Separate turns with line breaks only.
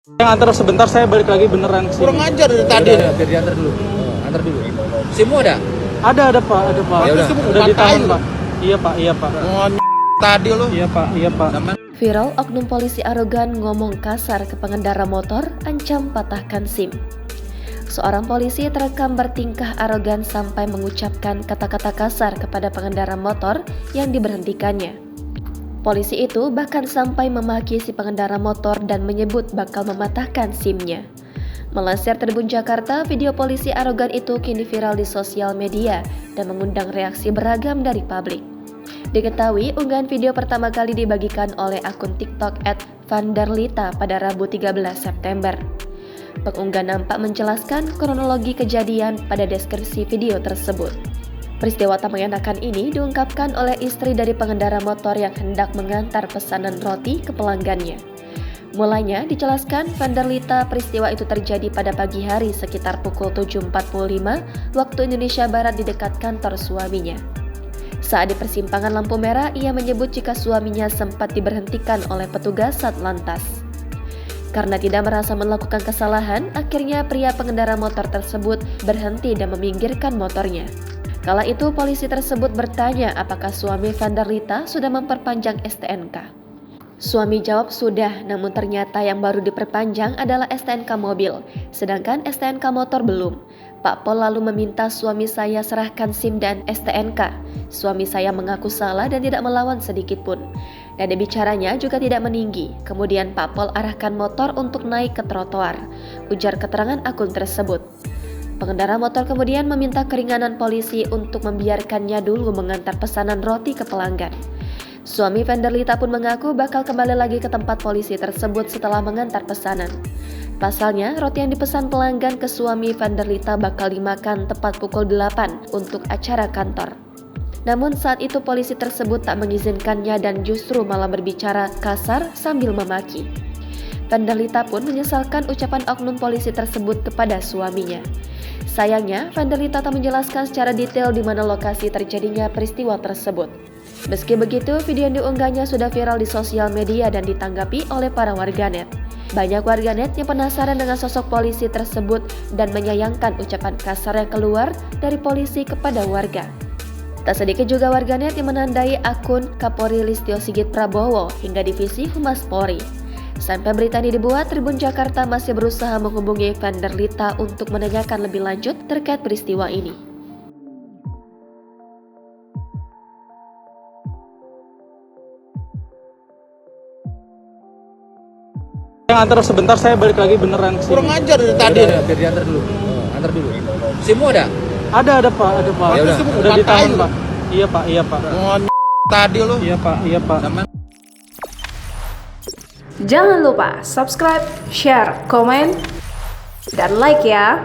Yang antar sebentar, saya balik lagi beneran sih.
Kurang ajar dari tadi.
Udah, biar diantar dulu. Antar dulu. SIM-mu ada?
Ada Pak, ada Pak.
Ya
udah ditahan Pak. Iya Pak.
Tadi lo.
Iya Pak.
Viral oknum polisi arogan ngomong kasar ke pengendara motor, ancam patahkan SIM. Seorang polisi terekam bertingkah arogan sampai mengucapkan kata-kata kasar kepada pengendara motor yang diberhentikannya. Polisi itu bahkan sampai memaki si pengendara motor dan menyebut bakal mematahkan SIM-nya. Melansir Tribun Jakarta, video polisi arogan itu kini viral di sosial media dan mengundang reaksi beragam dari publik. Diketahui, unggahan video pertama kali dibagikan oleh akun TikTok @vanderlita pada Rabu 13 September. Pengunggah nampak menjelaskan kronologi kejadian pada deskripsi video tersebut. Peristiwa tak mengenakan ini diungkapkan oleh istri dari pengendara motor yang hendak mengantar pesanan roti ke pelanggannya. Mulanya dijelaskan Vanderlita peristiwa itu terjadi pada pagi hari sekitar pukul 7.45 waktu Indonesia Barat di dekat kantor suaminya. Saat di persimpangan lampu merah, ia menyebut jika suaminya sempat diberhentikan oleh petugas Satlantas. Karena tidak merasa melakukan kesalahan, akhirnya pria pengendara motor tersebut berhenti dan meminggirkan motornya. Kala itu polisi tersebut bertanya apakah suami Vanderlita sudah memperpanjang STNK. Suami jawab sudah, namun ternyata yang baru diperpanjang adalah STNK mobil, sedangkan STNK motor belum. Pak Pol lalu meminta suami saya serahkan SIM dan STNK. Suami saya mengaku salah dan tidak melawan sedikit pun. Nada bicaranya juga tidak meninggi. Kemudian Pak Pol arahkan motor untuk naik ke trotoar, ujar keterangan akun tersebut. Pengendara motor kemudian meminta keringanan polisi untuk membiarkannya dulu mengantar pesanan roti ke pelanggan. Suami Vanderlita pun mengaku bakal kembali lagi ke tempat polisi tersebut setelah mengantar pesanan. Pasalnya, roti yang dipesan pelanggan ke suami Vanderlita bakal dimakan tepat pukul 8 untuk acara kantor. Namun saat itu polisi tersebut tak mengizinkannya dan justru malah berbicara kasar sambil memaki. Vanderlita pun menyesalkan ucapan oknum polisi tersebut kepada suaminya. Sayangnya, Vanderlita tak menjelaskan secara detail di mana lokasi terjadinya peristiwa tersebut. Meski begitu, video yang diunggahnya sudah viral di sosial media dan ditanggapi oleh para warganet. Banyak warganet yang penasaran dengan sosok polisi tersebut dan menyayangkan ucapan kasar yang keluar dari polisi kepada warga. Tak sedikit juga warganet yang menandai akun Kapolri Listio Sigit Prabowo hingga divisi Humas Polri. Sampai berita ini dibuat, Tribun Jakarta masih berusaha menghubungi Vanderlita untuk menanyakan lebih lanjut terkait peristiwa ini.
Yang antar sebentar, saya balik lagi beneran sih.
Kurang ajar dari tadi.
Udah, biar diantar dulu. Antar dulu. SIM-mu ada?
Ada Pak.
Ya
udah ditahan Pak. Iya Pak.
Tadi lo.
Iya Pak.
Jangan lupa subscribe, share, komen, dan like ya.